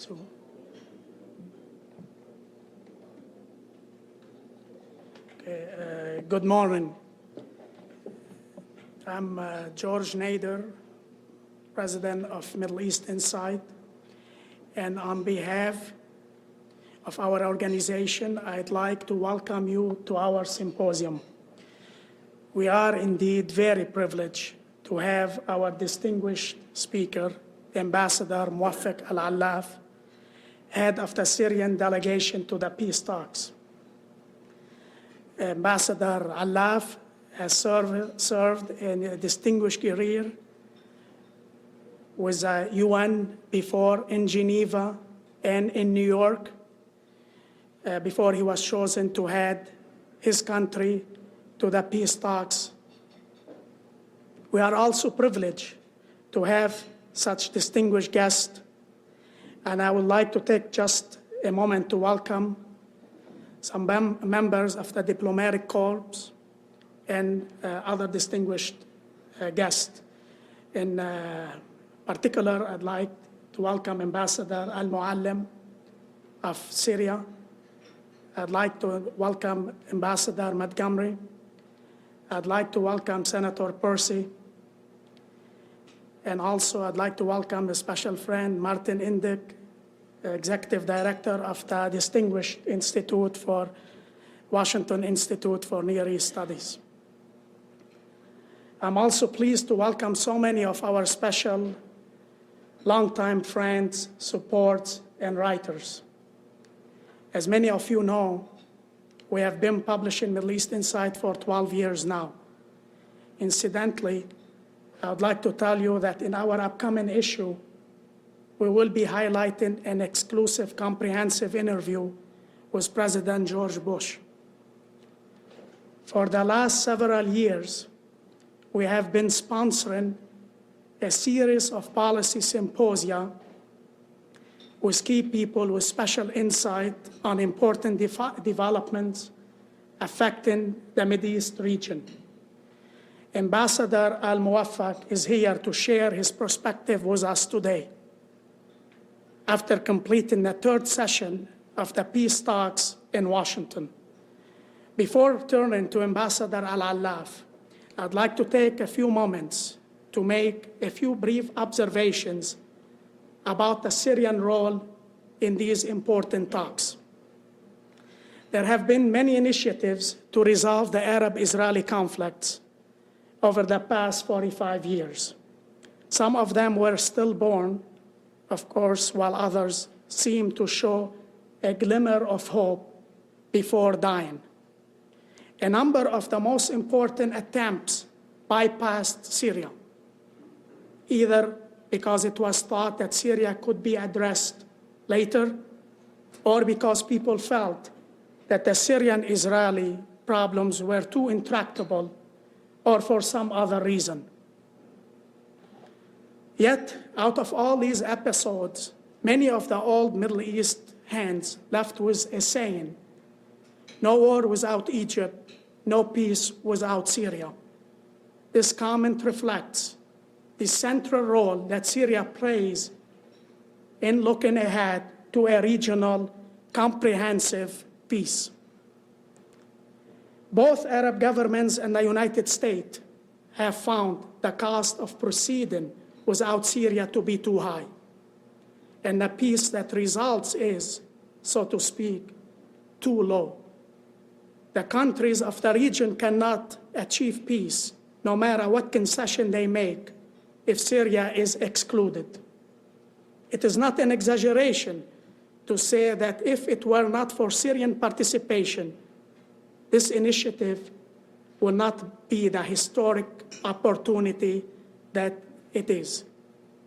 So, good morning. I'm George Nader, President of Middle East Insight, and on behalf of our organization, I'd like to welcome you to our symposium. We are indeed very privileged to have our distinguished speaker, Ambassador Mouaffak al Allaf, head of the Syrian delegation to the peace talks. Ambassador Allaf has served in a distinguished career with the UN before in Geneva and in New York before he was chosen to head his country to the peace talks. We are also privileged to have such distinguished guests, and I would like to take just a moment to welcome some members of the diplomatic corps and other distinguished guests. In particular, I'd like to welcome Ambassador al of Syria. I'd like to welcome Ambassador Montgomery. I'd like to welcome Senator Percy. And also, I'd like to welcome a special friend, Martin Indyk, Executive Director of the Distinguished Institute for Washington Institute for Near East Studies. I'm also pleased to welcome so many of our special longtime friends, supports, and writers. As many of you know, we have been publishing Middle East Insight for 12 years now. Incidentally, I would like to tell you that in our upcoming issue, we will be highlighting an exclusive, comprehensive interview with President George Bush. For the last several years, we have been sponsoring a series of policy symposia with key people with special insight on important developments affecting the Middle East region. Ambassador al-Mouaffak is here to share his perspective with us today. After completing the third session of the peace talks in Washington. Before turning to Ambassador al Allaf, I'd like to take a few moments to make a few brief observations about the Syrian role in these important talks. There have been many initiatives to resolve the Arab-Israeli conflicts over the past 45 years. Some of them were stillborn, of course, while others seem to show a glimmer of hope before dying. A number of the most important attempts bypassed Syria, either because it was thought that Syria could be addressed later, or because people felt that the Syrian-Israeli problems were too intractable, or for some other reason. Yet, out of all these episodes, many of the old Middle East hands left with a saying, "No war without Egypt, no peace without Syria." This comment reflects the central role that Syria plays in looking ahead to a regional, comprehensive peace. Both Arab governments and the United States have found the cost of proceeding without Syria to be too high. And the peace that results is, so to speak, too low. The countries of the region cannot achieve peace, no matter what concession they make, if Syria is excluded. It is not an exaggeration to say that if it were not for Syrian participation, this initiative will not be the historic opportunity that it is.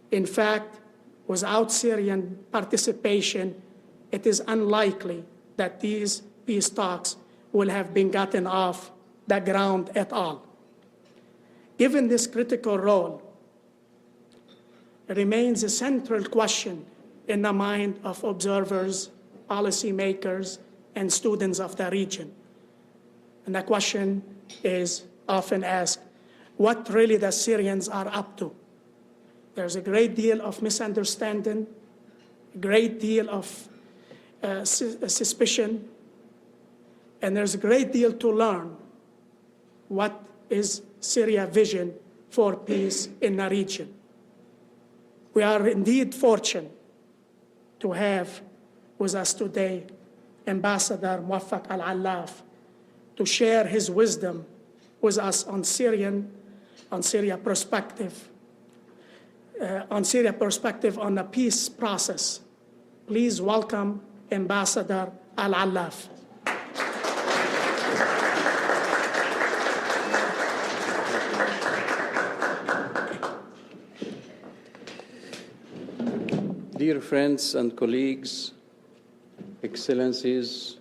In fact, without Syrian participation, it is unlikely that these peace talks will have been gotten off the ground at all. Given this critical role, it remains a central question in the mind of observers, policymakers, and students of the region. And the question is often asked, what really the Syrians are up to? There's a great deal of misunderstanding a great deal of suspicion, and there's a great deal to learn what is Syria's vision for peace in the region. We are indeed fortunate to have with us today Ambassador Mouaffak al Allaf to share his wisdom with us on Syria perspective, on the peace process. Please welcome Ambassador al Allaf. Dear friends and colleagues, Excellencies,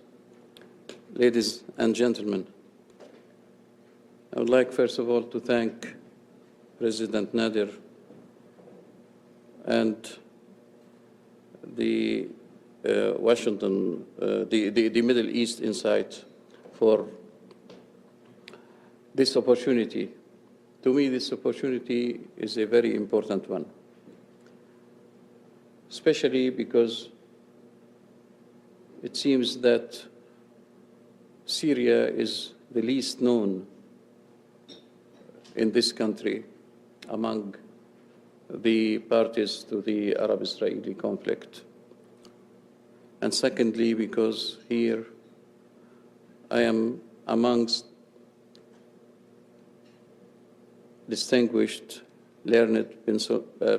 ladies and gentlemen, I would like first of all to thank President Nader and the the Middle East Insight for this opportunity. To me, this opportunity is a very important one, especially because it seems that Syria is the least known in this country among the parties to the Arab-Israeli conflict. And secondly, because here I am amongst distinguished, learned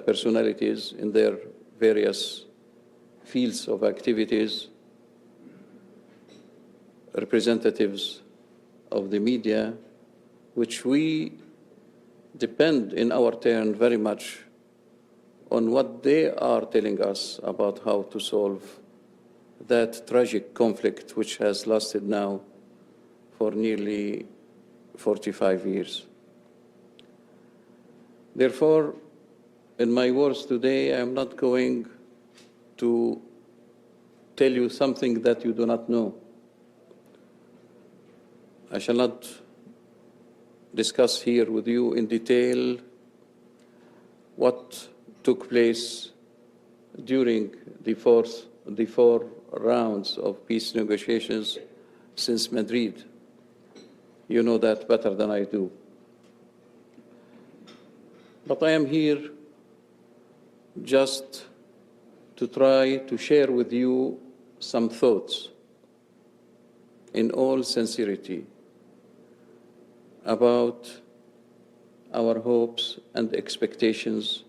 personalities in their various fields of activities, representatives of the media, which we depend in our turn very much on what they are telling us about how to solve that tragic conflict which has lasted now for nearly 45 years. Therefore, in my words today, I am not going to tell you something that you do not know. I shall not discuss here with you in detail what took place during the four rounds of peace negotiations since Madrid. You know that better than I do. But I am here just to try to share with you some thoughts in all sincerity about our hopes and expectations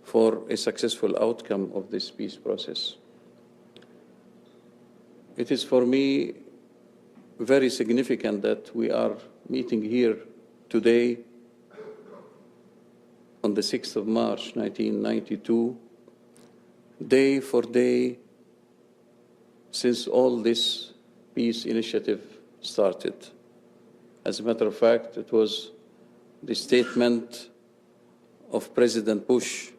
for a successful outcome of this peace process. It is for me very significant that we are meeting here today on the 6th of March, 1992, day for day since all this peace initiative started. As a matter of fact, it was the statement of President Bush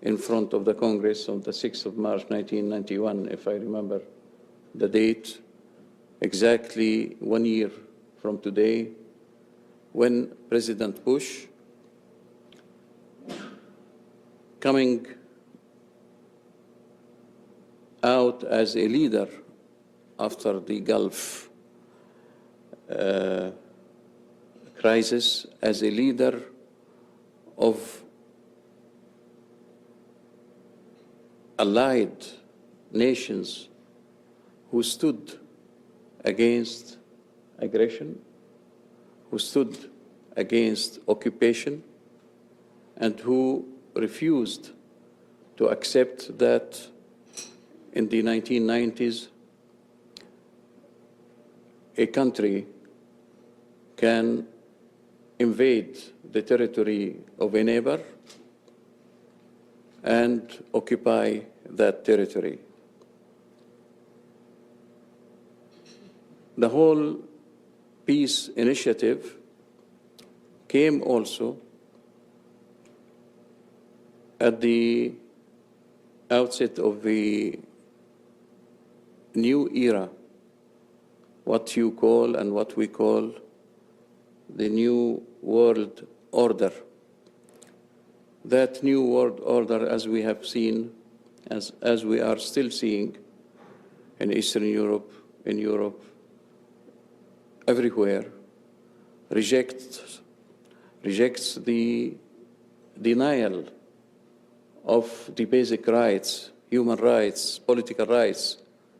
in front of the Congress on the 6th of March, 1991, if I remember the date, exactly 1 year from today, when President Bush, coming out as a leader after the Gulf crisis, as a leader of allied nations who stood against aggression, who stood against occupation, and who refused to accept that in the 1990s a country can invade the territory of a neighbor and occupy that territory. The whole peace initiative came also at the outset of the new era, what you call and what we call the New World Order. That New World Order, as we have seen as we are still seeing in Eastern Europe, in Europe, everywhere, rejects the denial of the basic rights, human rights, political rights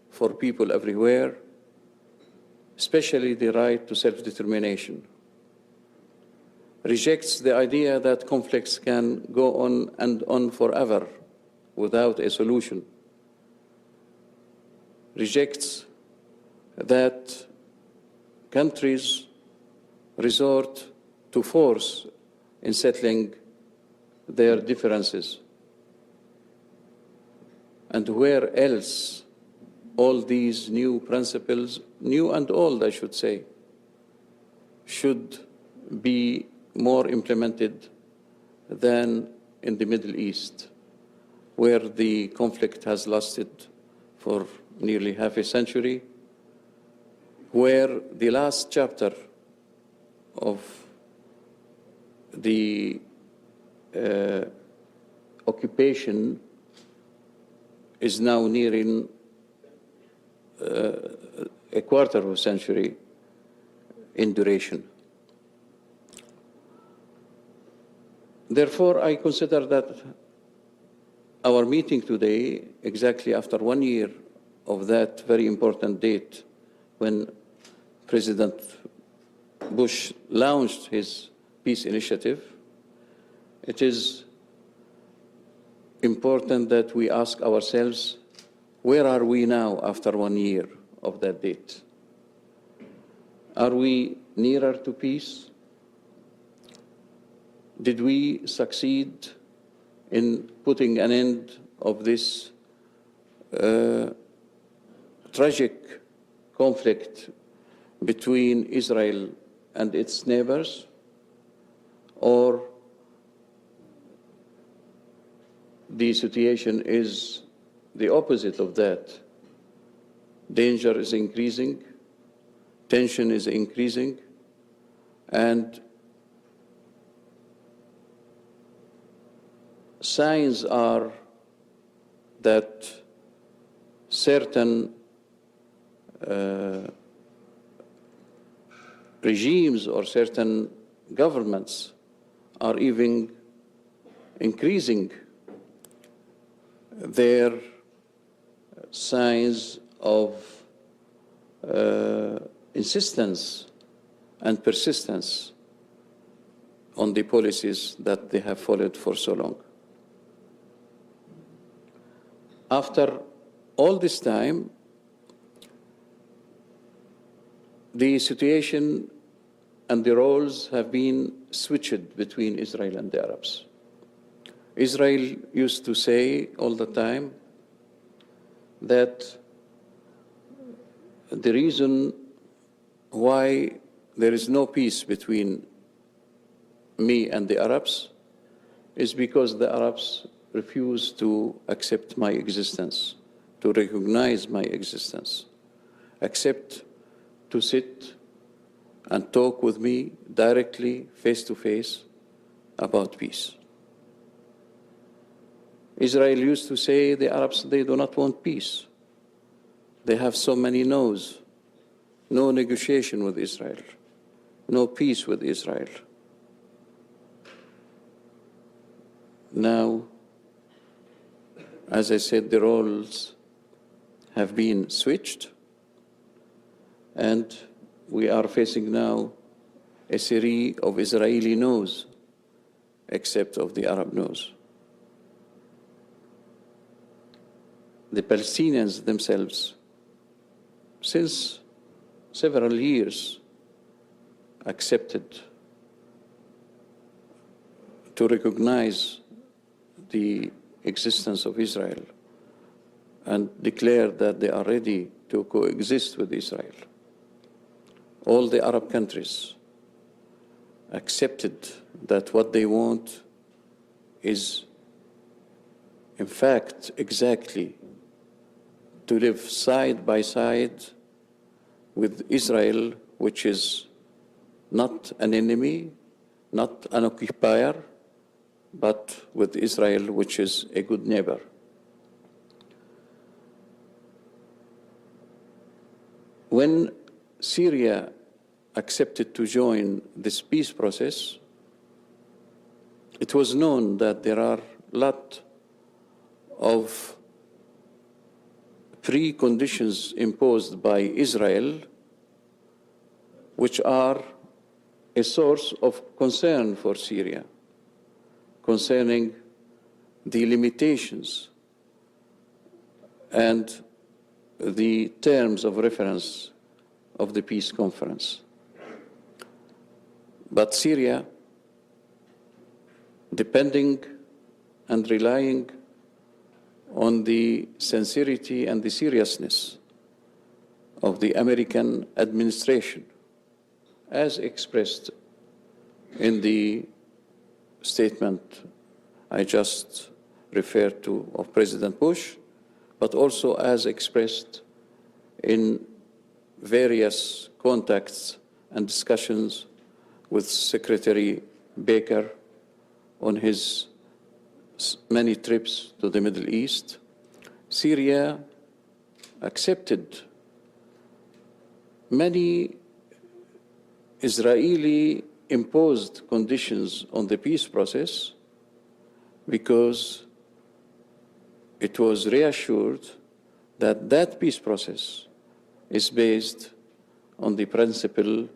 for people everywhere, especially the right to self-determination. Rejects the idea that conflicts can go on and on forever without a solution. Rejects that countries resort to force in settling their differences. And where else all these new principles, new and old, I should say, should be more implemented than in the Middle East, where the conflict has lasted for nearly half a century, where the last chapter of the occupation is now nearing a quarter of a century in duration. Therefore, I consider that our meeting today, exactly after 1 year of that very important date when President Bush launched his peace initiative, it is important that we ask ourselves, where are we now after 1 year of that date? Are we nearer to peace? Did we succeed in putting an end of this tragic conflict between Israel and its neighbors? Or the situation is the opposite of that? Danger is increasing, tension is increasing, and signs are that certain regimes or certain governments are even increasing their signs of insistence and persistence on the policies that they have followed for so long. After all this time, the situation and the roles have been switched between Israel and the Arabs. Israel used to say all the time that the reason why there is no peace between me and the Arabs is because the Arabs refuse to accept my existence, to recognize my existence, accept to sit and talk with me directly, face to face, about peace. Israel used to say the Arabs, they do not want peace. They have so many no's. No negotiation with Israel. No peace with Israel. Now, as I said, the roles have been switched, and we are facing now a series of Israeli no's, except of the Arab no's. The Palestinians themselves, since several years, accepted to recognize the existence of Israel and declared that they are ready to coexist with Israel. All the Arab countries accepted that what they want is, in fact, exactly to live side by side with Israel, which is not an enemy, not an occupier, but with Israel, which is a good neighbor. when Syria accepted to join this peace process, it was known that there are a lot of preconditions imposed by Israel which are a source of concern for Syria concerning the limitations and the terms of reference of the peace conference. But Syria, depending and relying on the sincerity and the seriousness of the American administration, as expressed in the statement I just referred to of President Bush, but also as expressed in various contacts and discussions with Secretary Baker on his many trips to the Middle East. Syria accepted many Israeli-imposed conditions on the peace process because it was reassured that that peace process is based on the principle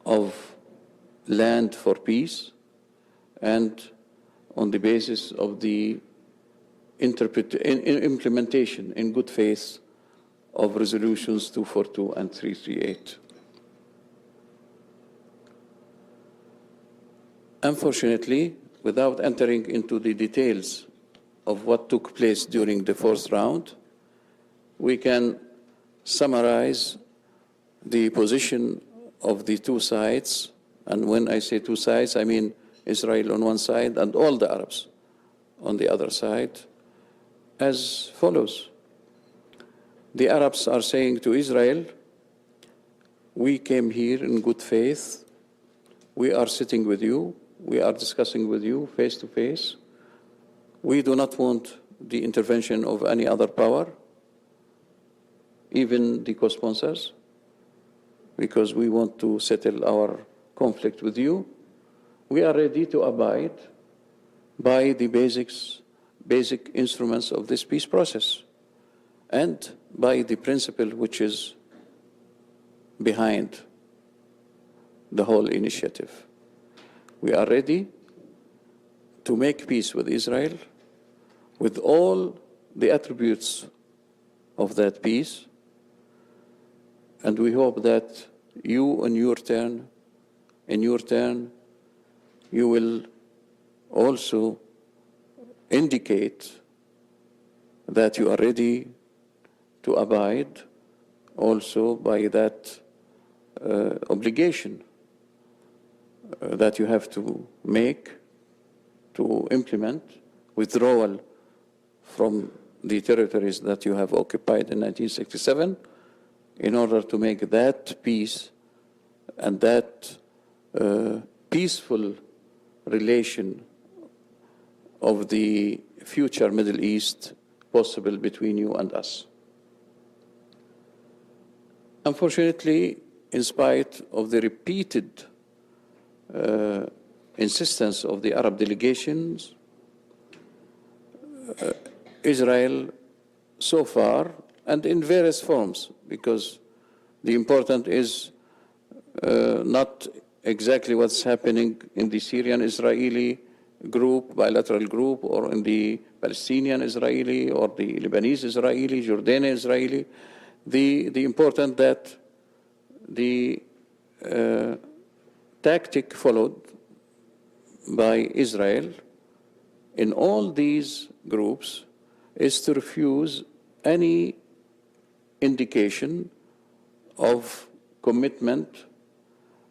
of land for peace and on the basis of the implementation in good faith of resolutions 242 and 338. Unfortunately, without entering into the details of what took place during the fourth round, we can summarize the position of the two sides. And when I say two sides, I mean Israel on one side and all the Arabs on the other side, as follows. The Arabs are saying to Israel, we came here in good faith, we are sitting with you, we are discussing with you face to face. We do not want the intervention of any other power, even the co-sponsors, because we want to settle our conflict with you. We are ready to abide by the basic instruments of this peace process and by the principle which is behind the whole initiative. We are ready to make peace with Israel with all the attributes of that peace, and we hope that you, in your turn, you will also indicate that you are ready to abide also by that obligation that you have to make to implement withdrawal from the territories that you have occupied in 1967 in order to make that peace and that peaceful relation of the future Middle East possible between you and us. Unfortunately, in spite of the repeated insistence of the Arab delegations, Israel so far, and in various forms, because the important is not exactly what's happening in the Syrian-Israeli group, bilateral group, or in the Palestinian-Israeli, or the Lebanese-Israeli, Jordanian-Israeli. The important that the tactic followed by Israel in all these groups is to refuse any indication of commitment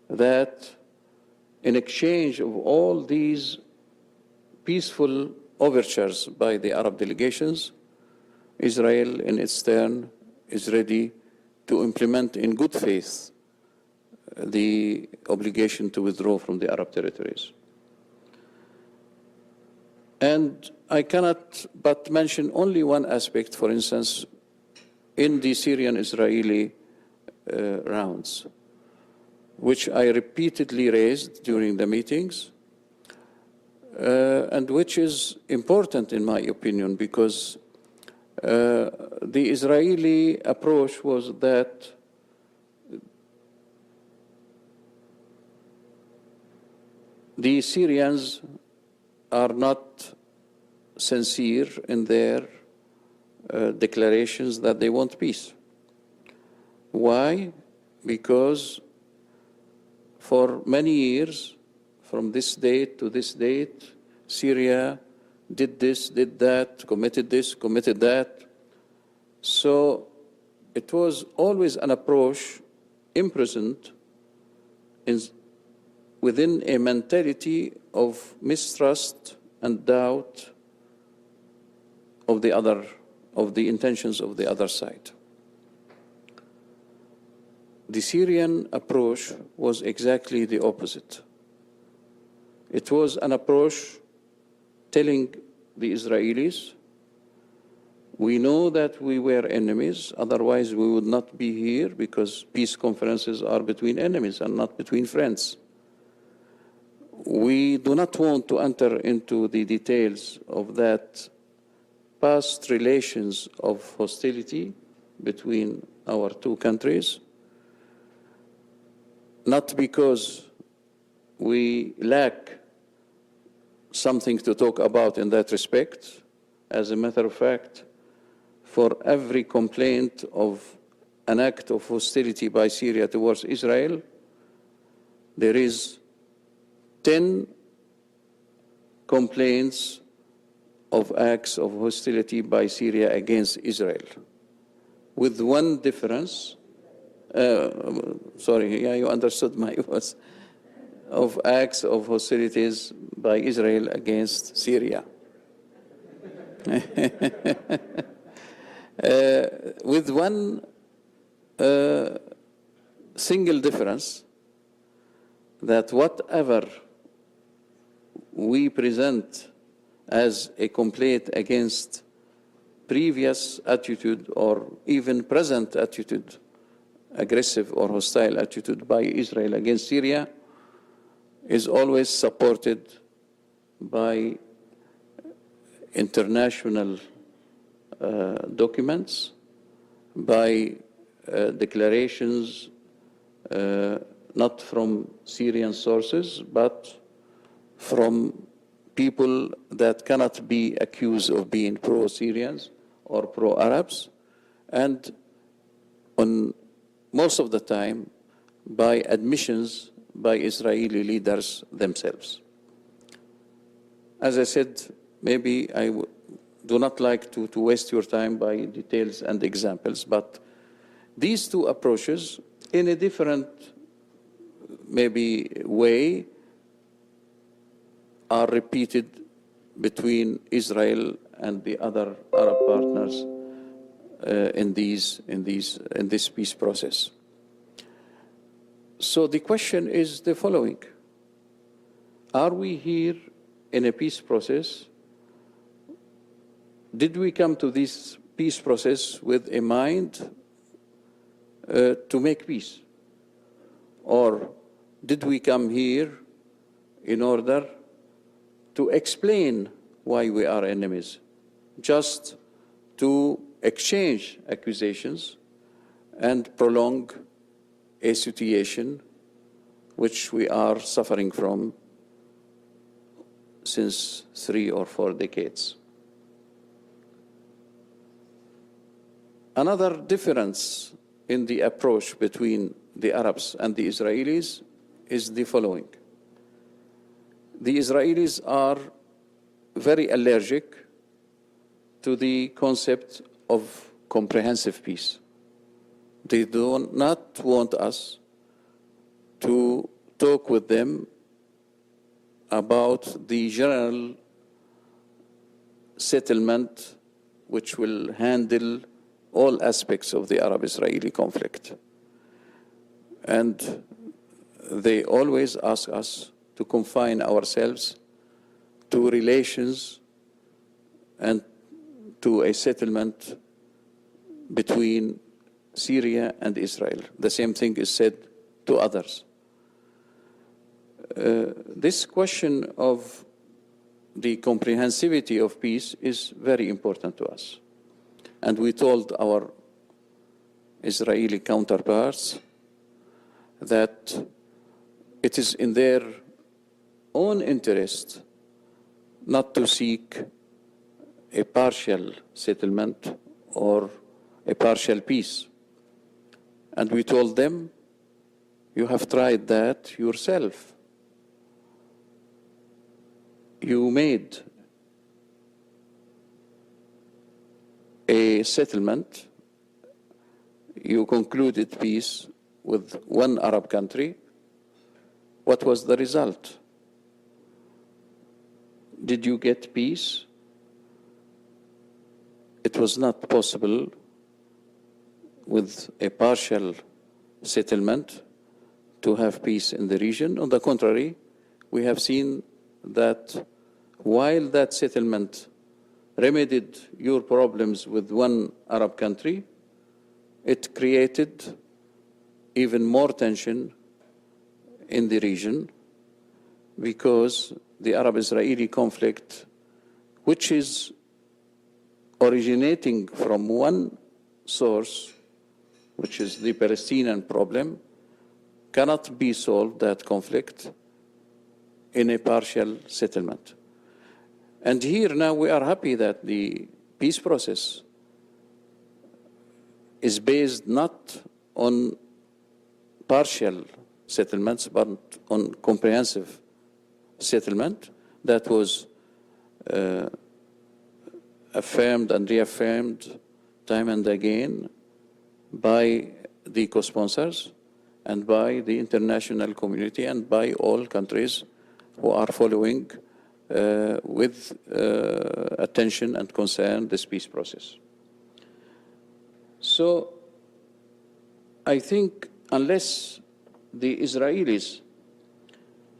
that in exchange of all these peaceful overtures by the Arab delegations, Israel in its turn is ready to implement in good faith the obligation to withdraw from the Arab territories. And I cannot but mention only one aspect. For instance, in the Syrian-Israeli rounds, which I repeatedly raised during the meetings, and which is important in my opinion, because the Israeli approach was that the Syrians are not sincere in their declarations that they want peace. Why? Because for many years, from this date to this date, Syria did this, did that, committed this, committed that. So it was always an approach imprisoned within a mentality of mistrust and doubt of the intentions of the other side. The Syrian approach was exactly the opposite. It was an approach telling the Israelis, we know that we were enemies, otherwise we would not be here, because peace conferences are between enemies and not between friends. We do not want to enter into the details of that past relations of hostility between our two countries, not because we lack something to talk about in that respect. As a matter of fact, for every complaint of an act of hostility by Syria towards Israel, there is 10 complaints of acts of hostility by Syria against Israel, with one difference. You understood my words. Of acts of hostilities by Israel against Syria. With one single difference, that whatever we present as a complaint against previous attitude or even present attitude, aggressive or hostile attitude by Israel against Syria, is always supported by international documents, by declarations not from Syrian sources, but from people that cannot be accused of being pro-Syrians or pro-Arabs, and on most of the time by admissions by Israeli leaders themselves. As I said, maybe I do not like to waste your time by details and examples, but these two approaches, in a different maybe way, are repeated between Israel and the other Arab partners in this peace process. So the question is the following: are we here in a peace process? Did we come to this peace process with a mind to make peace? Or did we come here in order to explain why we are enemies, just to exchange accusations and prolong a situation which we are suffering from since 3 or 4 decades? Another difference in the approach between the Arabs and the Israelis is the following. The Israelis are very allergic to the concept of comprehensive peace. They do not want us to talk with them about the general settlement which will handle all aspects of the Arab-Israeli conflict. And they always ask us to confine ourselves to relations and to a settlement between Syria and Israel. The same thing is said to others. This question of the comprehensivity of peace is very important to us. And we told our Israeli counterparts that it is in their own interest not to seek a partial settlement or a partial peace. And we told them, you have tried that yourself. You made a settlement, you concluded peace with one Arab country. What was the result? Did you get peace? It was not possible with a partial settlement to have peace in the region. On the contrary, we have seen that while that settlement remedied your problems with one Arab country, it created even more tension in the region, because the Arab-Israeli conflict, which is originating from one source, which is the Palestinian problem, cannot be solved, that conflict, in a partial settlement. And here now we are happy that the peace process is based not on partial settlements, but on comprehensive settlement that was affirmed and reaffirmed time and again by the co-sponsors and by the international community and by all countries who are following with attention and concern this peace process. So I think unless the Israelis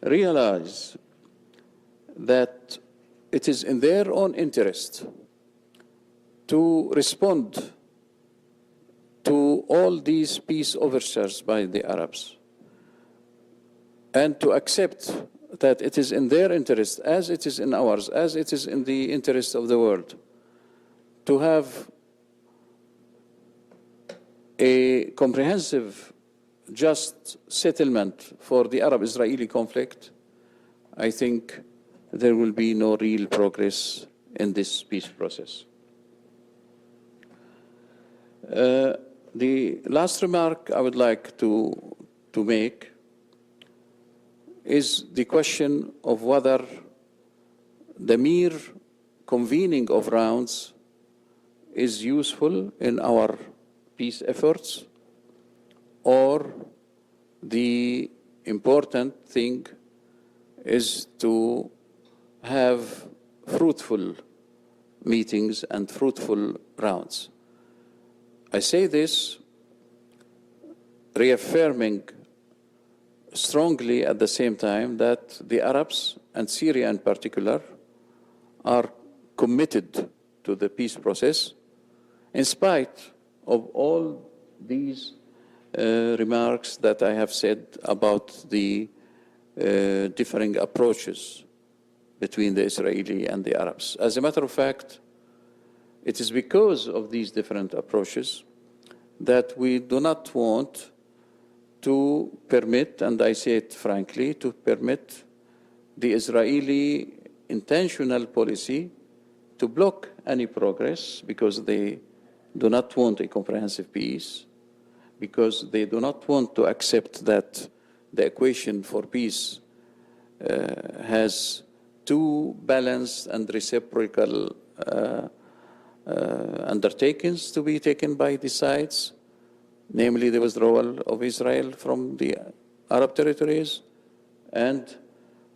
realize that it is in their own interest to respond to all these peace overtures by the Arabs and to accept that it is in their interest, as it is in ours, as it is in the interest of the world, to have a comprehensive, just settlement for the Arab-Israeli conflict, I think there will be no real progress in this peace process. The last remark I would like to make is the question of whether the mere convening of rounds is useful in our peace efforts, or the important thing is to have fruitful meetings and fruitful rounds. I say this reaffirming strongly at the same time that the Arabs, and Syria in particular, are committed to the peace process in spite of all these remarks that I have said about the differing approaches between the Israeli and the Arabs. As a matter of fact, it is because of these different approaches that we do not want to permit, and I say it frankly, to permit the Israeli intentional policy to block any progress, because they do not want a comprehensive peace, because they do not want to accept that the equation for peace has two balanced and reciprocal undertakings to be taken by the sides, namely the withdrawal of Israel from the Arab territories and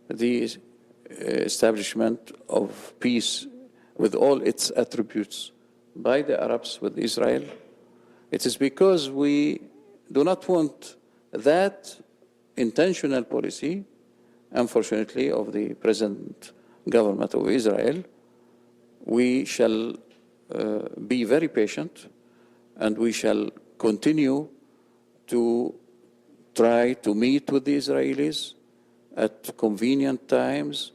the establishment of peace with all its attributes by the Arabs with Israel. It is because we do not want that intentional policy, unfortunately, of the present government of Israel. We shall be very patient, and we shall continue to try to meet with the Israelis at convenient times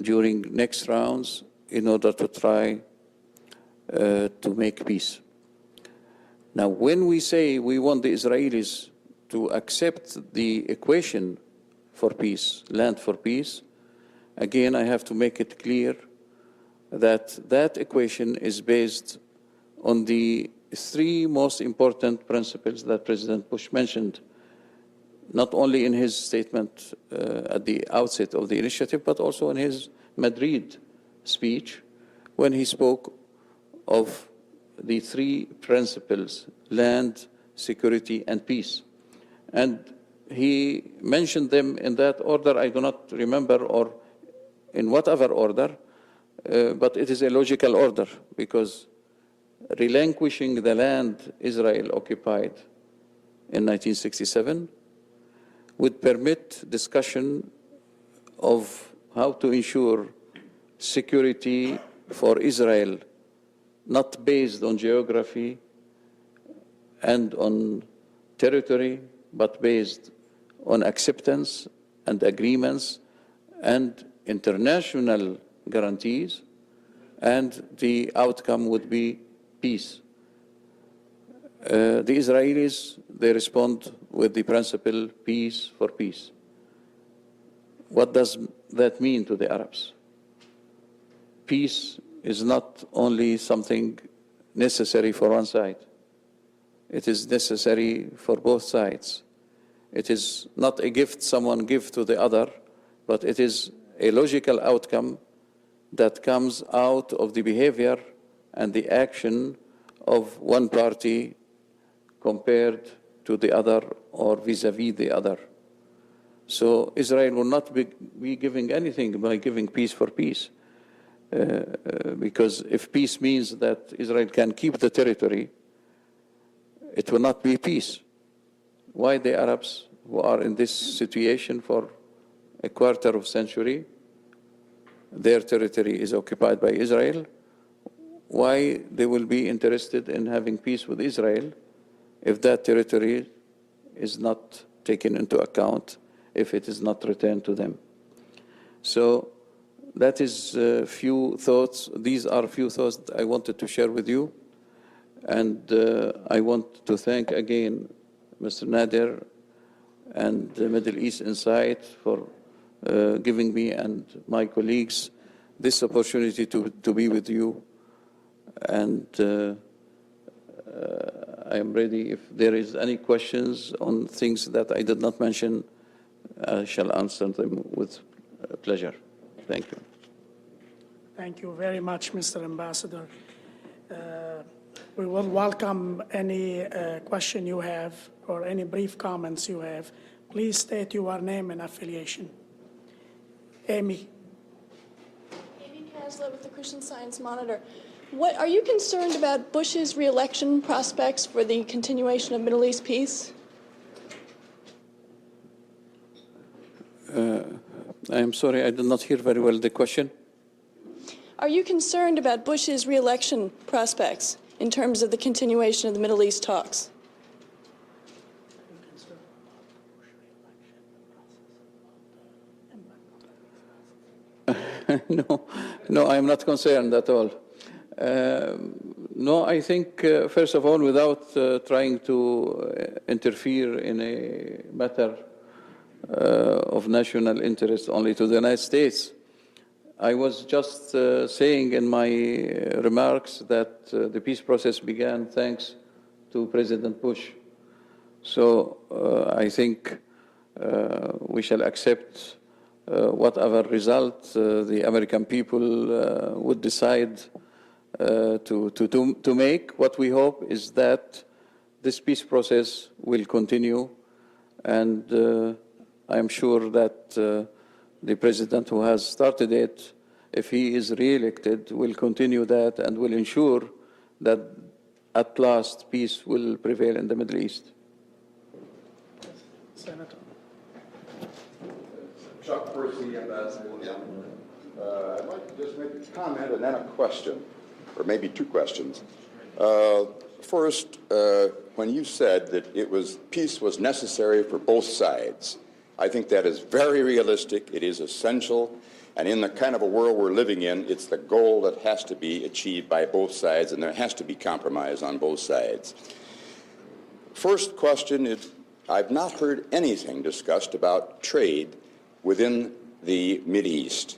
during next rounds in order to try to make peace. Now, when we say we want the Israelis to accept the equation for peace, land for peace, again, I have to make it clear that that equation is based on the three most important principles that President Bush mentioned, not only in his statement at the outset of the initiative, but also in his Madrid speech when he spoke of the three principles: land, security, and peace. And he mentioned them in that order. I do not remember or in whatever order, but it is a logical order, because relinquishing the land Israel occupied in 1967 would permit discussion of how to ensure security for Israel, not based on geography and on territory, but based on acceptance and agreements and international guarantees, and the outcome would be peace. The Israelis, they respond with the principle, peace for peace. What does that mean to the Arabs? Peace is not only something necessary for one side. It is necessary for both sides. It is not a gift someone gives to the other, but it is a logical outcome that comes out of the behavior and the action of one party compared to the other or vis-à-vis the other. So Israel will not be giving anything by giving peace for peace. Because if peace means that Israel can keep the territory, it will not be peace. Why the Arabs, who are in this situation for a quarter of a century, their territory is occupied by Israel, why they will be interested in having peace with Israel if that territory is not taken into account, if it is not returned to them? So that is a few thoughts. These are a few thoughts that I wanted to share with you. And I want to thank again Mr. Nader and the Middle East Insight for giving me and my colleagues this opportunity to be with you. And I am ready. If there is any questions on things that I did not mention, I shall answer them with pleasure. Thank you. Thank you very much, Mr. Ambassador. We will welcome any question you have or any brief comments you have. Please state your name and affiliation. Amy. Amy Kasla with the Christian Science Monitor. What are you concerned about Bush's re-election prospects for the continuation of Middle East peace? I am sorry, I did not hear very well the question. Are you concerned about Bush's re-election prospects in terms of the continuation of the Middle East talks? No, I am not concerned at all. No, I think, first of all, without trying to interfere in a matter of national interest only to the United States, I was just saying in my remarks that the peace process began thanks to President Bush. So I think we shall accept whatever result the American people would decide to make. What we hope is that this peace process will continue, and I am sure that the president who has started it, if he is re-elected, will continue that and will ensure that at last peace will prevail in the Middle East. Senator. Chuck Percy, Ambassador. I'd like to just make a comment and then a question, or maybe two questions. First, when you said that peace was necessary for both sides, I think that is very realistic. It is essential. And in the kind of a world we're living in, it's the goal that has to be achieved by both sides, and there has to be compromise on both sides. First question is, I've not heard anything discussed about trade within the Mideast.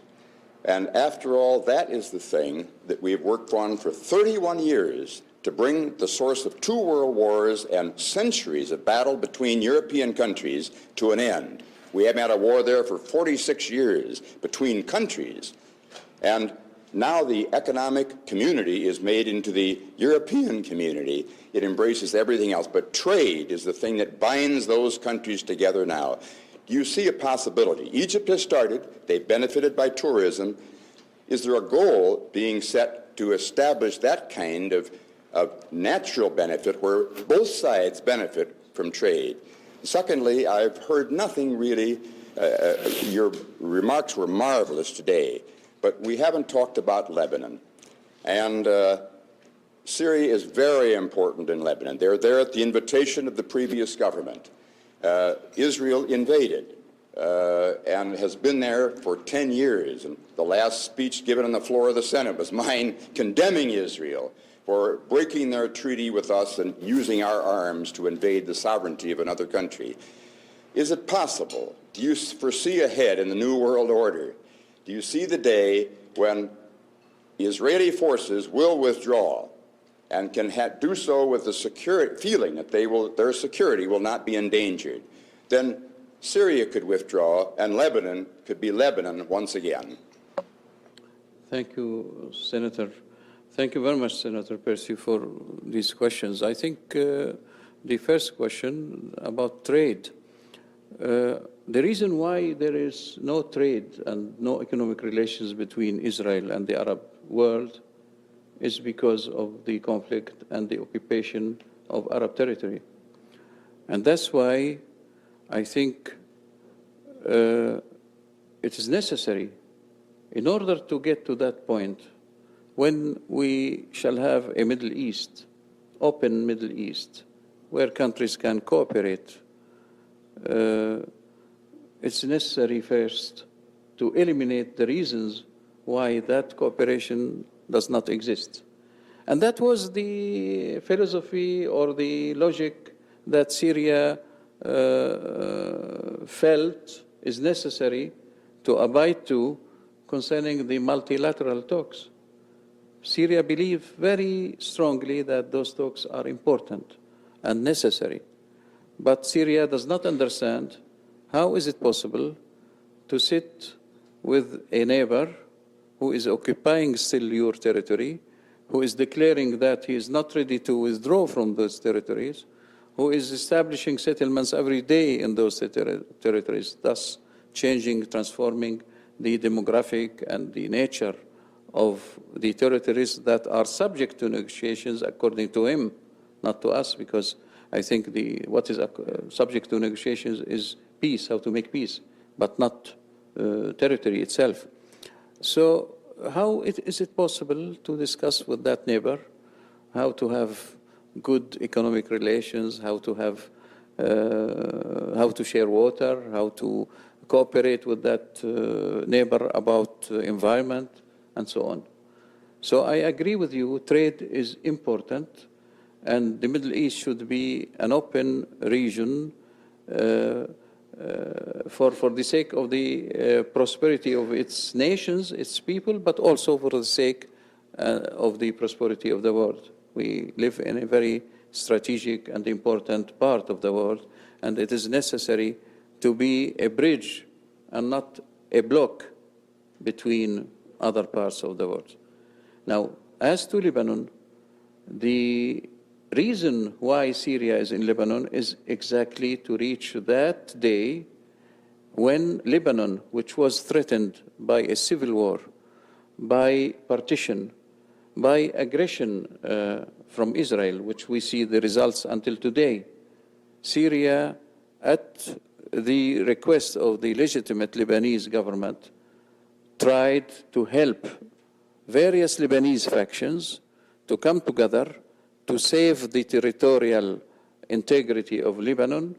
And after all, that is the thing that we've worked on for 31 years to bring the source of 2 world wars and centuries of battle between European countries to an end. We haven't had a war there for 46 years between countries. And now the economic community is made into the European community. It embraces everything else. But trade is the thing that binds those countries together now. Do you see a possibility? Egypt has started. They've benefited by tourism. Is there a goal being set to establish that kind of natural benefit where both sides benefit from trade? Secondly, I've heard nothing really. Your remarks were marvelous today, but we haven't talked about Lebanon. And Syria is very important in Lebanon. They're there at the invitation of the previous government. Israel invaded and has been there for 10 years. And the last speech given on the floor of the Senate was mine condemning Israel for breaking their treaty with us and using our arms to invade the sovereignty of another country. Is it possible? Do you foresee ahead in the New World Order? Do you see the day when Israeli forces will withdraw and can do so with the feeling that their security will not be endangered? Then Syria could withdraw and Lebanon could be Lebanon once again. Thank you, Senator. Thank you very much, Senator Percy, for these questions. I think the first question about trade. The reason why there is no trade and no economic relations between Israel and the Arab world is because of the conflict and the occupation of Arab territory. And that's why I think it is necessary, in order to get to that point, when we shall have a Middle East, open Middle East, where countries can cooperate, it's necessary first to eliminate the reasons why that cooperation does not exist. And that was the philosophy or the logic that Syria felt is necessary to abide to concerning the multilateral talks. Syria believes very strongly that those talks are important and necessary. But Syria does not understand how is it possible to sit with a neighbor who is occupying still your territory, who is declaring that he is not ready to withdraw from those territories, who is establishing settlements every day in those territories, thus changing, transforming the demographic and the nature of the territories that are subject to negotiations according to him, not to us, because I think what is subject to negotiations is peace, how to make peace, but not territory itself. So how is it possible to discuss with that neighbor how to have good economic relations, how to share water, how to cooperate with that neighbor about environment, and so on? So I agree with you, trade is important, and the Middle East should be an open region for the sake of the prosperity of its nations, its people, but also for the sake of the prosperity of the world. We live in a very strategic and important part of the world, and it is necessary to be a bridge and not a block between other parts of the world. Now, as to Lebanon, the reason why Syria is in Lebanon is exactly to reach that day when Lebanon, which was threatened by a civil war, by partition, by aggression from Israel, which we see the results until today, Syria, at the request of the legitimate Lebanese government, tried to help various Lebanese factions to come together to save the territorial integrity of Lebanon,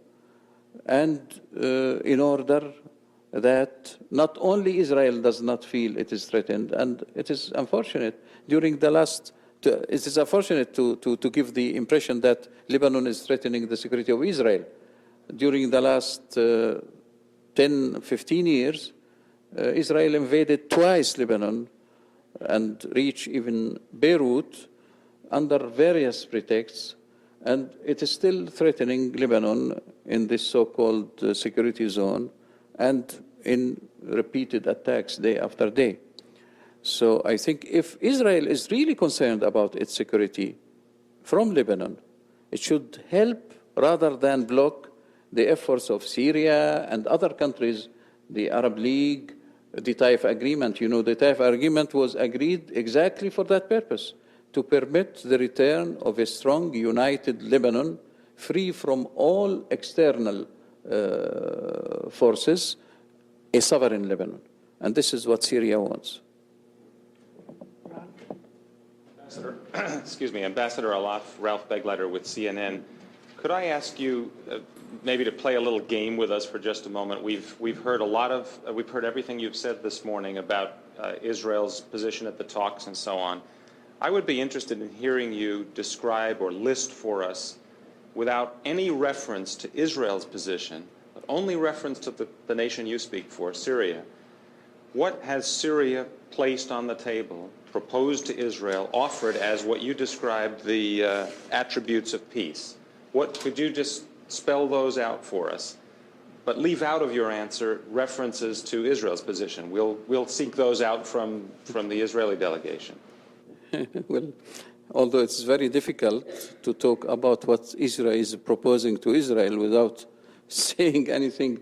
and in order that not only Israel does not feel it is threatened, and it is unfortunate during the last, it is unfortunate to give the impression that Lebanon is threatening the security of Israel. During the last 10, 15 years, Israel invaded twice Lebanon and reached even Beirut under various pretexts, and it is still threatening Lebanon in this so-called security zone and in repeated attacks day after day. So I think if Israel is really concerned about its security from Lebanon, it should help rather than block the efforts of Syria and other countries, the Arab League, the Taif Agreement. You know, the Taif Agreement was agreed exactly for that purpose, to permit the return of a strong, united Lebanon, free from all external forces, a sovereign Lebanon. And this is what Syria wants. Ambassador Allaf, Ralph Begleiter with CNN. Could I ask you maybe to play a little game with us for just a moment? We've heard we've heard everything you've said this morning about Israel's position at the talks and so on. I would be interested in hearing you describe or list for us, without any reference to Israel's position, but only reference to the nation you speak for, Syria. What has Syria placed on the table, proposed to Israel, offered as what you described the attributes of peace? What could you just spell those out for us? But leave out of your answer references to Israel's position. We'll seek those out from the Israeli delegation. Well, although it's very difficult to talk about what Israel is proposing to Israel without saying anything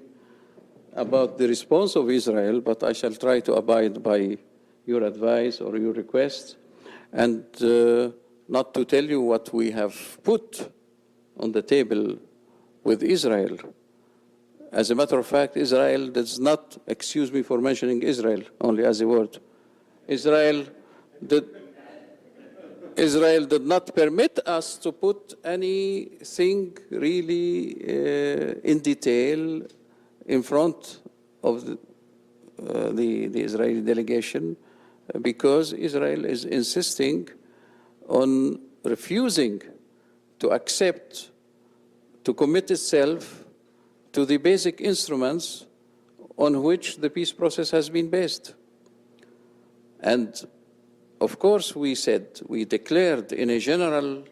about the response of Israel, but I shall try to abide by your advice or your request, and not to tell you what we have put on the table with Israel. As a matter of fact, Israel does not, excuse me for mentioning Israel only as a word, Israel did not permit us to put anything really in detail in front of the Israeli delegation, because Israel is insisting on refusing to accept, to commit itself to the basic instruments on which the peace process has been based. And of course, we declared in a general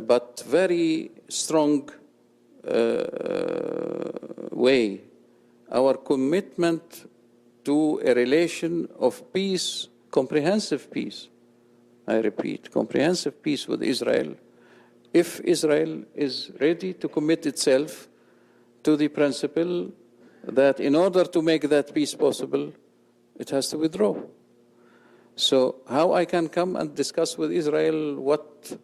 but very strong way our commitment to a relation of peace, comprehensive peace. I repeat, comprehensive peace with Israel, if Israel is ready to commit itself to the principle that in order to make that peace possible, it has to withdraw. So how I can come and discuss with Israel what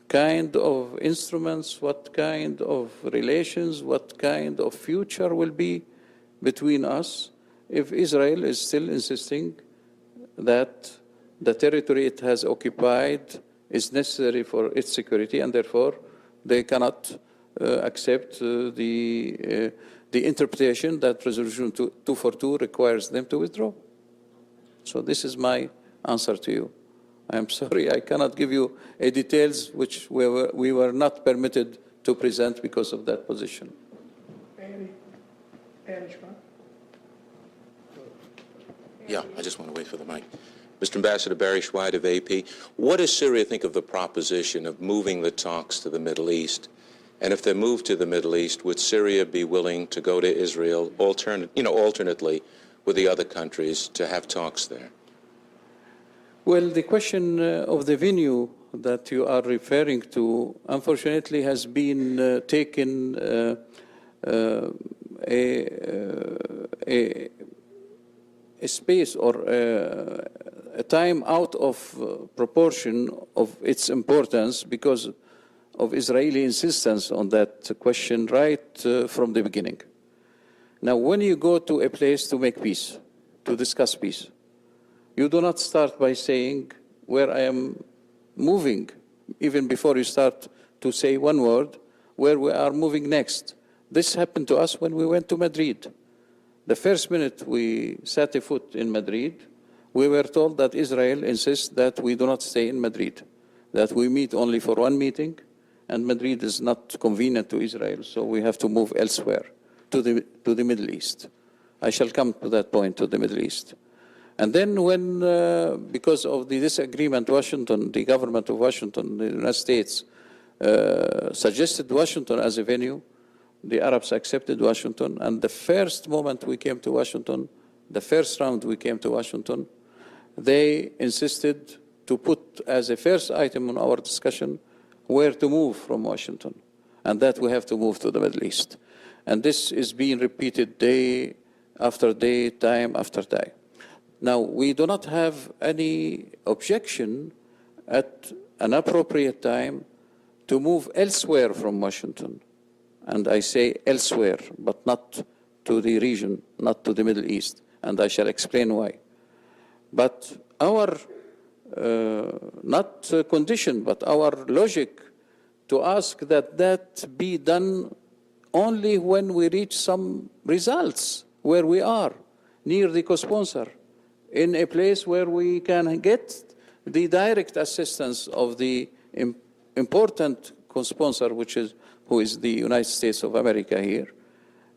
kind of instruments, what kind of relations, what kind of future will be between us if Israel is still insisting that the territory it has occupied is necessary for its security, and therefore they cannot accept the interpretation that Resolution 242 requires them to withdraw. So this is my answer to you. I am sorry, I cannot give you details which we were not permitted to present because of that position. Yeah, I just want to wait for the mic. Mr. Ambassador Barry Schweid of AP, what does Syria think of the proposition of moving the talks to the Middle East? And if they move to the Middle East, would Syria be willing to go to Israel, alternately with the other countries, to have talks there? Well, the question of the venue that you are referring to, unfortunately, has been taken a space or a time out of proportion of its importance because of Israeli insistence on that question right from the beginning. Now, when you go to a place to make peace, to discuss peace, you do not start by saying where I am moving even before you start to say one word, where we are moving next. This happened to us when we went to Madrid. The first minute we set a foot in Madrid, we were told that Israel insists that we do not stay in Madrid, that we meet only for one meeting, and Madrid is not convenient to Israel, so we have to move elsewhere, to the Middle East. I shall come to that point, to the Middle East. And then when, because of the disagreement, Washington, the government of Washington, the United States, suggested Washington as a venue, the Arabs accepted Washington, and the first moment we came to Washington, the first round we came to Washington, they insisted to put as a first item on our discussion where to move from Washington, and that we have to move to the Middle East. And this is being repeated day after day, time after time. Now, we do not have any objection at an appropriate time to move elsewhere from Washington. And I say elsewhere, but not to the region, not to the Middle East. And I shall explain why. But our, not condition, but our logic to ask that that be done only when we reach some results where we are, near the co-sponsor, in a place where we can get the direct assistance of the important co-sponsor, who is the United States of America here.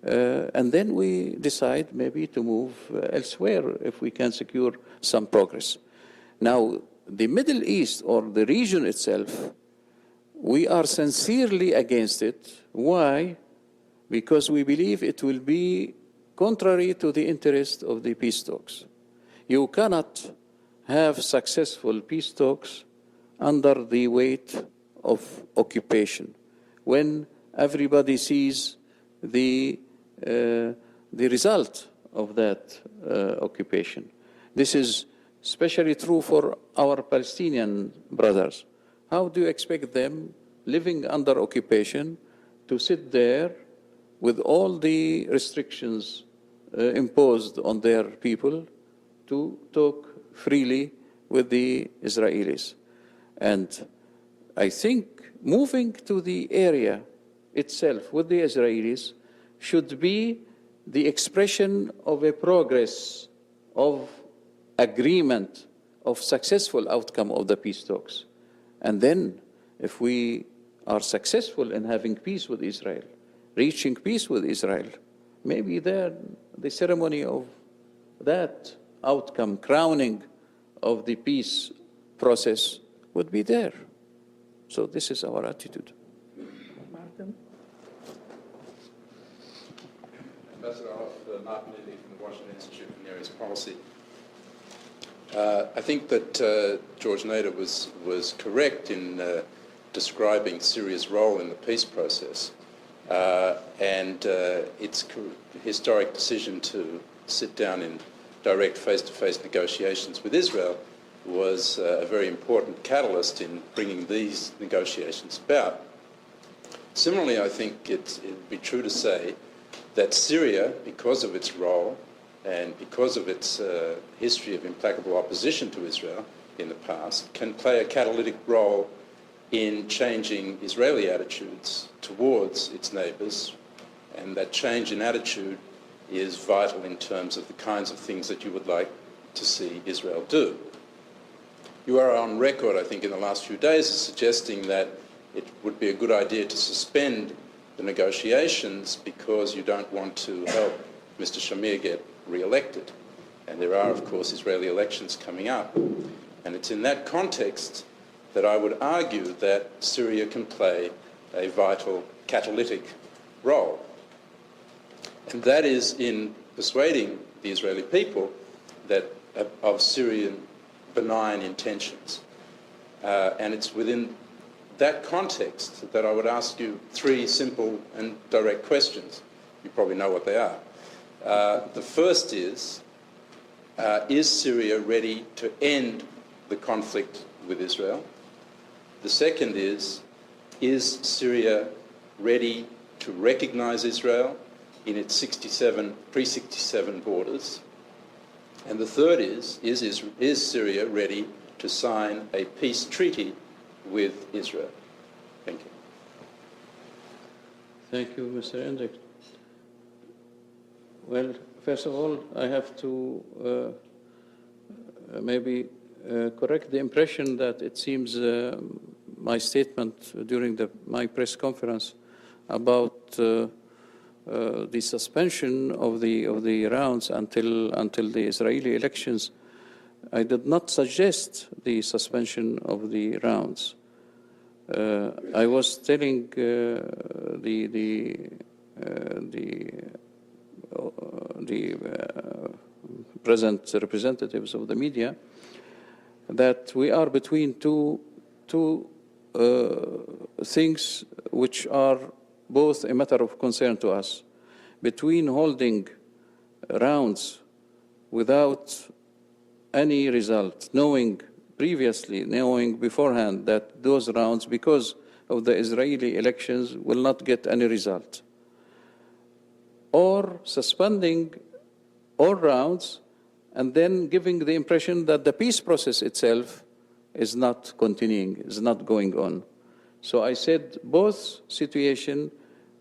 And then we decide maybe to move elsewhere if we can secure some progress. Now, the Middle East or the region itself, we are sincerely against it. Why? Because we believe it will be contrary to the interest of the peace talks. You cannot have successful peace talks under the weight of occupation, when everybody sees the result of that occupation. This is especially true for our Palestinian brothers. How do you expect them, living under occupation, to sit there with all the restrictions imposed on their people to talk freely with the Israelis? And I think moving to the area itself with the Israelis should be the expression of a progress, of agreement, of successful outcome of the peace talks. And then, if we are successful in having peace with Israel, reaching peace with Israel, maybe then the ceremony of that outcome, crowning of the peace process, would be there. So this is our attitude. Martin? Ambassador Allaf, Martin Italy from the Washington Institute for Near East Policy. I think that George Nader was correct in describing Syria's role in the peace process, and its historic decision to sit down in direct face-to-face negotiations with Israel was a very important catalyst in bringing these negotiations about. Similarly, I think it'd be true to say that Syria, because of its role and because of its history of implacable opposition to Israel in the past, can play a catalytic role in changing Israeli attitudes towards its neighbours, and that change in attitude is vital in terms of the kinds of things that you would like to see Israel do. You are on record, I think, in the last few days as suggesting that it would be a good idea to suspend the negotiations because you don't want to help Mr. Shamir get re-elected. And there are, of course, Israeli elections coming up. And it's in that context that I would argue that Syria can play a vital catalytic role. And that is in persuading the Israeli people that of Syrian benign intentions. And it's within that context that I would ask you three simple and direct questions. You probably know what they are. The first is Syria ready to end the conflict with Israel? The second is Syria ready to recognize Israel in its pre-67 borders? And the third is Syria ready to sign a peace treaty with Israel? Thank you. Thank you, Mr. Hendrick. Well, first of all, I have to maybe correct the impression that it seems my statement during my press conference about the suspension of the rounds until the Israeli elections, I did not suggest the suspension of the rounds. I was telling the present representatives of the media that we are between two things which are both a matter of concern to us, between holding rounds without any result, knowing beforehand that those rounds, because of the Israeli elections, will not get any result, or suspending all rounds and then giving the impression that the peace process itself is not continuing, is not going on. So I said both situations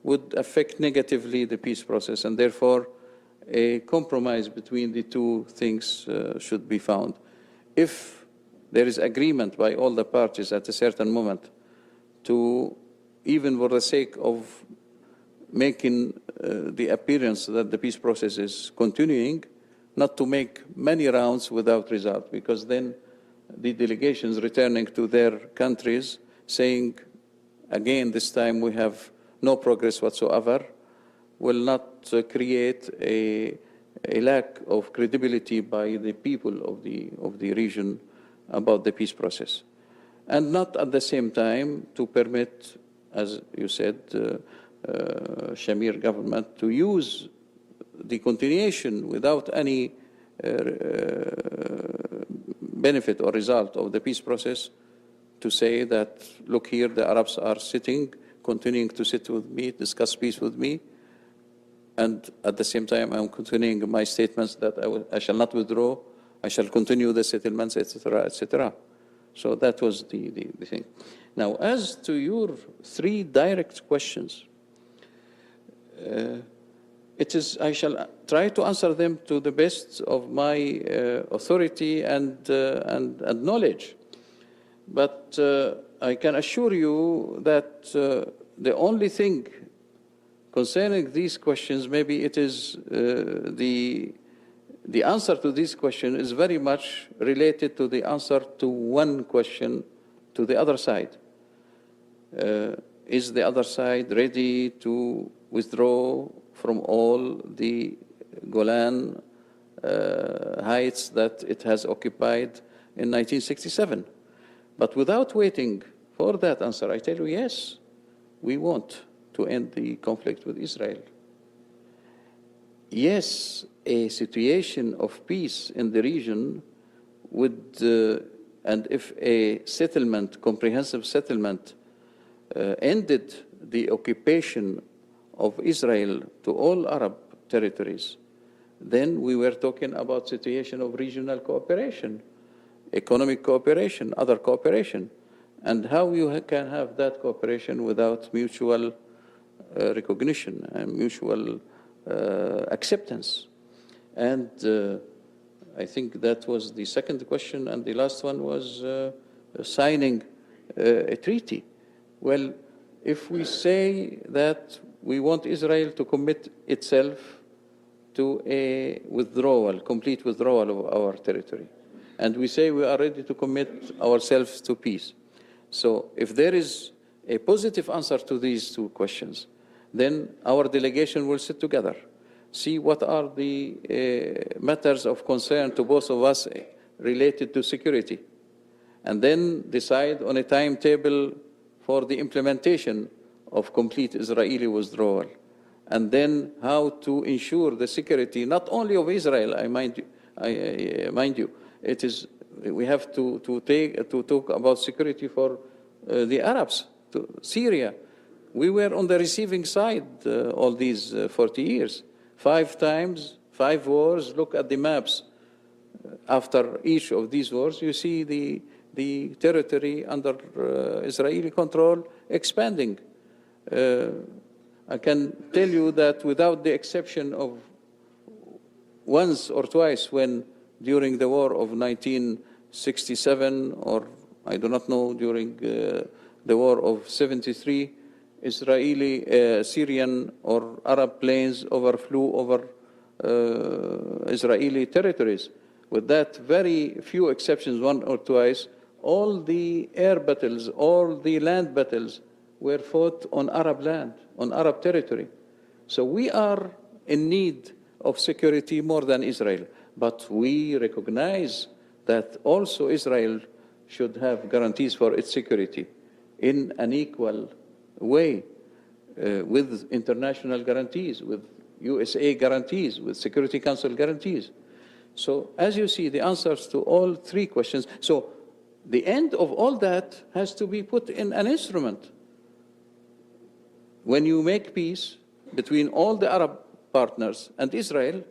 would affect negatively the peace process, and therefore a compromise between the two things should be found. If there is agreement by all the parties at a certain moment to, even for the sake of making the appearance that the peace process is continuing, not to make many rounds without result, because then the delegations returning to their countries saying, again, this time we have no progress whatsoever, will not create a lack of credibility by the people of the region about the peace process. And not at the same time to permit, as you said, Shamir government to use the continuation without any benefit or result of the peace process to say that, look here, the Arabs are continuing to sit with me, discuss peace with me, and at the same time I'm continuing my statements that I shall not withdraw, I shall continue the settlements, etc., etc. So that was the thing. Now, as to your three direct questions, I shall try to answer them to the best of my authority and knowledge. But I can assure you that the only thing concerning these questions, maybe it is the answer to this question is very much related to the answer to one question to the other side. Is the other side ready to withdraw from all the Golan heights that it has occupied in 1967? But without waiting for that answer, I tell you, yes, we want to end the conflict with Israel. Yes, a situation of peace in the region would, and if a settlement, comprehensive settlement, ended the occupation of Israel to all Arab territories, then we were talking about situation of regional cooperation, economic cooperation, other cooperation, and how you can have that cooperation without mutual recognition and mutual acceptance. And I think that was the second question, and the last one was signing a treaty. Well, if we say that we want Israel to commit itself to a withdrawal, complete withdrawal of our territory, and we say we are ready to commit ourselves to peace. So if there is a positive answer to these two questions, then our delegation will sit together, see what are the matters of concern to both of us related to security, and then decide on a timetable for the implementation of complete Israeli withdrawal, and then how to ensure the security not only of Israel. I mind you, it is we have to talk about security for the Arabs, to Syria. We were on the receiving side all these 40 years. 5 times, 5 wars. Look at the maps. After each of these wars, you see the the territory under Israeli control expanding. I can tell you that without the exception of once or twice when during the war of 1967, or I do not know, during the war of 73, Israeli, Syrian or Arab planes overflew over Israeli territories. With that very few exceptions, one or twice, all the air battles, all the land battles were fought on Arab land, on Arab territory. So we are in need of security more than Israel. But we recognize that also Israel should have guarantees for its security in an equal way, with international guarantees, with USA guarantees, with Security Council guarantees. So as you see, the answers to all three questions. So the end of all that has to be put in an instrument. When you make peace between all the Arab partners and Israel,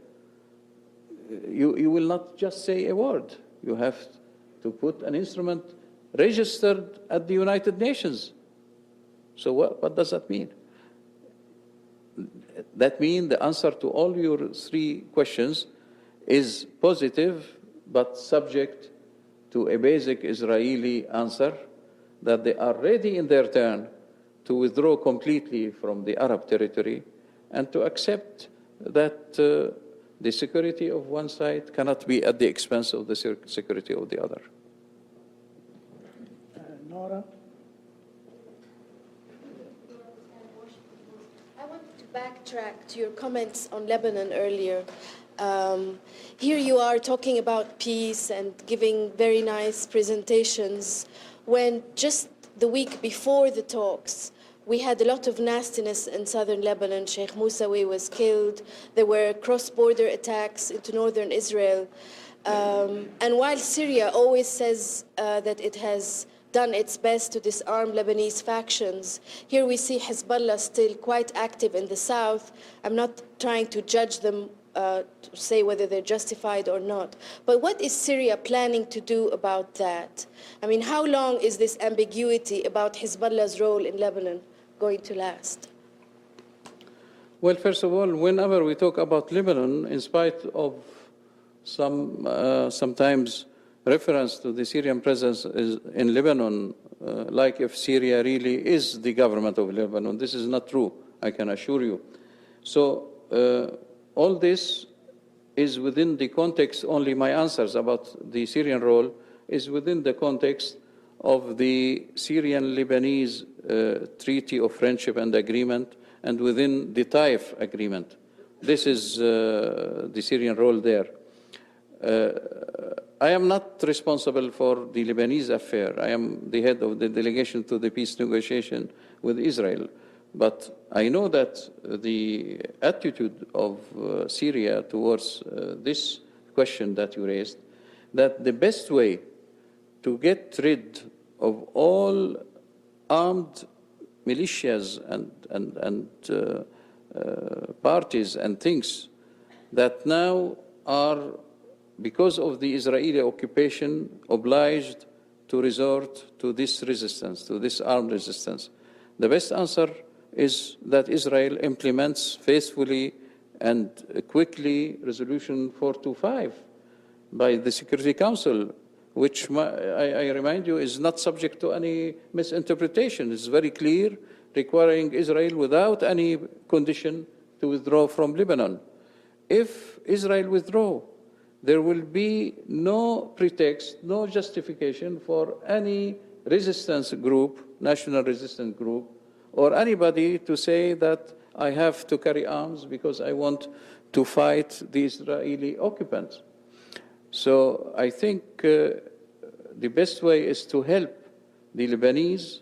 you will not just say a word. You have to put an instrument registered at the United Nations. So what does that mean? That means the answer to all your three questions is positive, but subject to a basic Israeli answer that they are ready in their turn to withdraw completely from the Arab territory and to accept that the security of one side cannot be at the expense of the security of the other. Nora? I wanted to backtrack to your comments on Lebanon earlier. Here you are talking about peace and giving very nice presentations, when just the week before the talks, we had a lot of nastiness in southern Lebanon. Sheikh Moussawi was killed. There were cross-border attacks into northern Israel. And while Syria always says that it has done its best to disarm Lebanese factions, here we see Hezbollah still quite active in the south. I'm not trying to judge them, to say whether they're justified or not. But what is Syria planning to do about that? I mean, how long is this ambiguity about Hezbollah's role in Lebanon going to last? Well, first of all, whenever we talk about Lebanon, in spite of sometimes reference to the Syrian presence in Lebanon, like if Syria really is the government of Lebanon, this is not true, I can assure you. So all this is within the context, only my answers about the Syrian role is within the context of the Syrian-Lebanese Treaty of Friendship and Agreement, and within the Taif Agreement. This is the Syrian role there. I am not responsible for the Lebanese affair. I am the head of the delegation to the peace negotiation with Israel. But I know that the attitude of Syria towards this question that you raised, that the best way to get rid of all armed militias and parties and things that now are, because of the Israeli occupation, obliged to resort to this resistance, to this armed resistance. The best answer is that Israel implements faithfully and quickly Resolution 425 by the Security Council, which I remind you is not subject to any misinterpretation. It's very clear, requiring Israel without any condition to withdraw from Lebanon. If Israel withdraw, there will be no pretext, no justification for any resistance group, national resistance group, or anybody to say that I have to carry arms because I want to fight the Israeli occupants. So I think the best way is to help the Lebanese,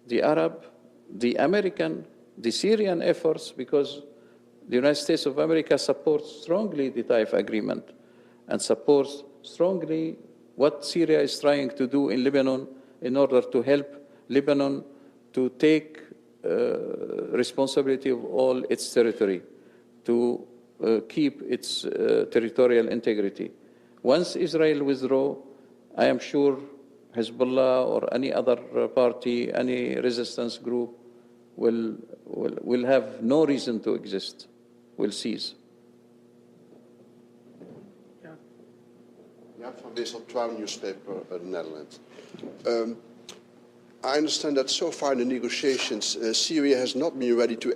the Arab, the American, the Syrian efforts, because the United States of America supports strongly the Taif Agreement and supports strongly what Syria is trying to do in Lebanon in order to help Lebanon to take responsibility of all its territory, to keep its territorial integrity. Once Israel withdraw, I am sure Hezbollah or any other party, any resistance group will have no reason to exist, will cease. Yeah, from Wissel Trouw newspaper, Netherlands. I understand that so far in the negotiations, Syria has not been ready to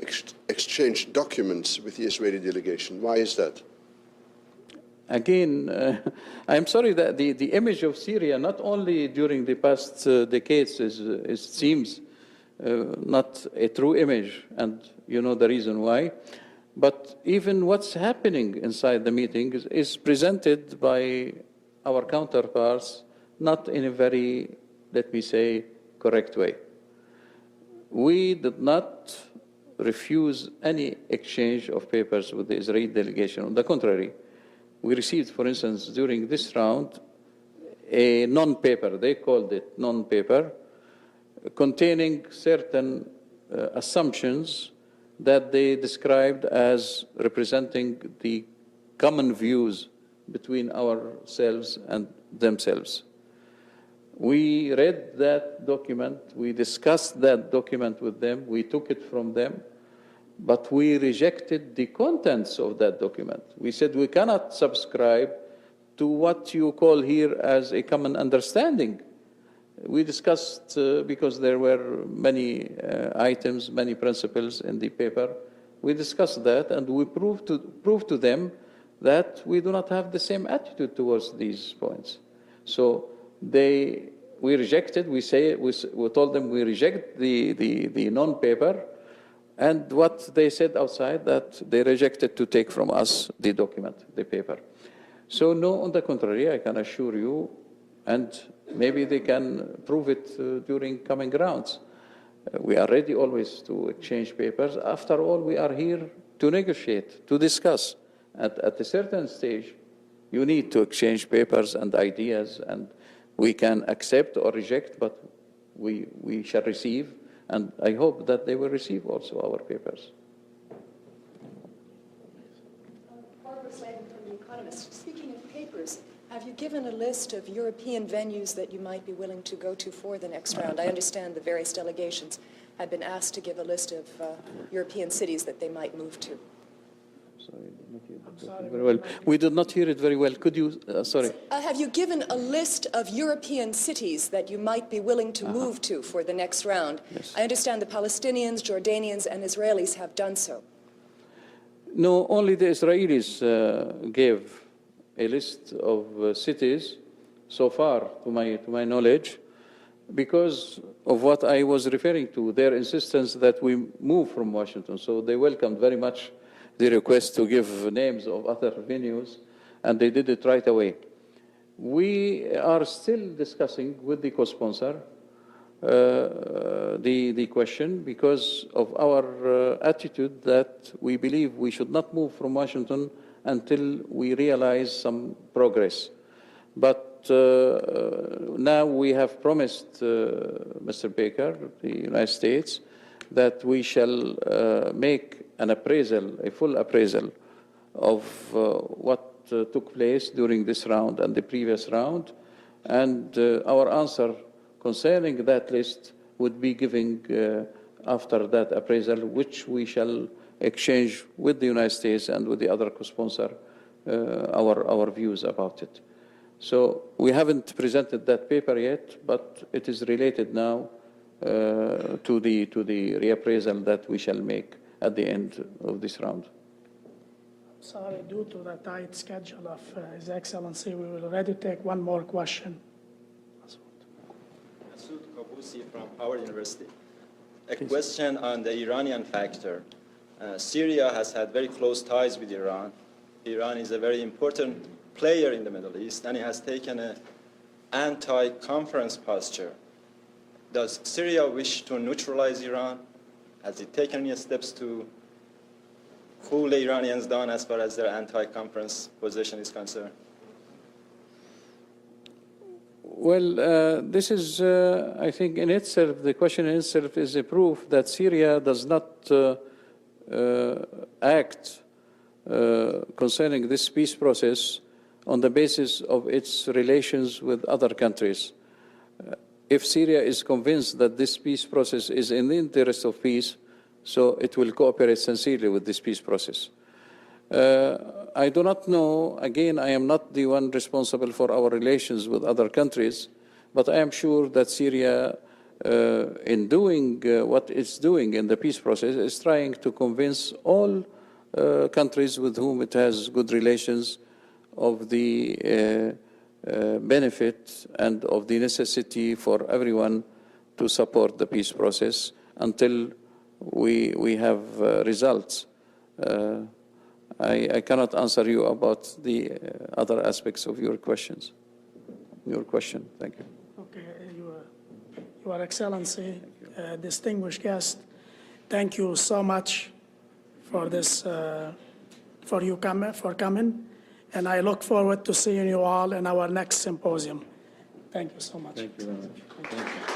exchange documents with the Israeli delegation. Why is that? Again, I'm sorry that the image of Syria, not only during the past decades, seems not a true image, and you know the reason why. But even what's happening inside the meeting is presented by our counterparts not in a very, let me say, correct way. We did not refuse any exchange of papers with the Israeli delegation. On the contrary, we received, for instance, during this round, a non-paper, they called it non-paper, containing certain assumptions that they described as representing the common views between ourselves and themselves. We read that document, we discussed that document with them, we took it from them, but we rejected the contents of that document. We said we cannot subscribe to what you call here as a common understanding. We discussed, because there were many items, many principles in the paper, we discussed that and we proved to them that we do not have the same attitude towards these points. So we rejected, we told them we reject the non-paper, and what they said outside, that they rejected to take from us the document, the paper. So no, on the contrary, I can assure you, and maybe they can prove it during coming rounds. We are ready always to exchange papers. After all, we are here to negotiate, to discuss. At a certain stage, you need to exchange papers and ideas, and we can accept or reject, but we shall receive, and I hope that they will receive also our papers. Barbara Slavin from The Economist. Speaking of papers, have you given a list of European venues that you might be willing to go to for the next round? I understand the various delegations have been asked to give a list of European cities that they might move to. Very well. We did not hear it very well. Could you, sorry? Have you given a list of European cities that you might be willing to move to for the next round? Yes. I understand the Palestinians, Jordanians, and Israelis have done so. No, only the Israelis gave a list of cities so far, to my knowledge, because of what I was referring to, their insistence that we move from Washington. So they welcomed very much the request to give names of other venues, and they did it right away. We are still discussing with the co-sponsor the question because of our attitude that we believe we should not move from Washington until we realize some progress. But now we have promised Mr. Baker, the United States, that we shall make an appraisal, a full appraisal of what took place during this round and the previous round. And our answer concerning that list would be giving after that appraisal, which we shall exchange with the United States and with the other co-sponsor our views about it. So we haven't presented that paper yet, but it is related now to the reappraisal that we shall make at the end of this round. Sorry, due to the tight schedule of His Excellency, we will already take one more question. Masoud Qabusi from Howard University. A question on the Iranian factor. Syria has had very close ties with Iran. Iran is a very important player in the Middle East, and it has taken an anti-conference posture. Does Syria wish to neutralize Iran? Has it taken any steps to cool the Iranians down as far as their anti-conference position is concerned? Well, this is, I think, in itself, the question in itself is a proof that Syria does not act concerning this peace process on the basis of its relations with other countries. if Syria is convinced that this peace process is in the interest of peace, so it will cooperate sincerely with this peace process. I do not know, again, I am not the one responsible for our relations with other countries, but I am sure that Syria, in doing what it's doing in the peace process, is trying to convince all countries with whom it has good relations of the benefit and of the necessity for everyone to support the peace process until we have results. I cannot answer you about the other aspects of your questions. Your question, thank you. Okay, Your Excellency, distinguished guest, thank you so much for this, for coming, and I look forward to seeing you all in our next symposium. Thank you so much. Thank you very much. Thank you.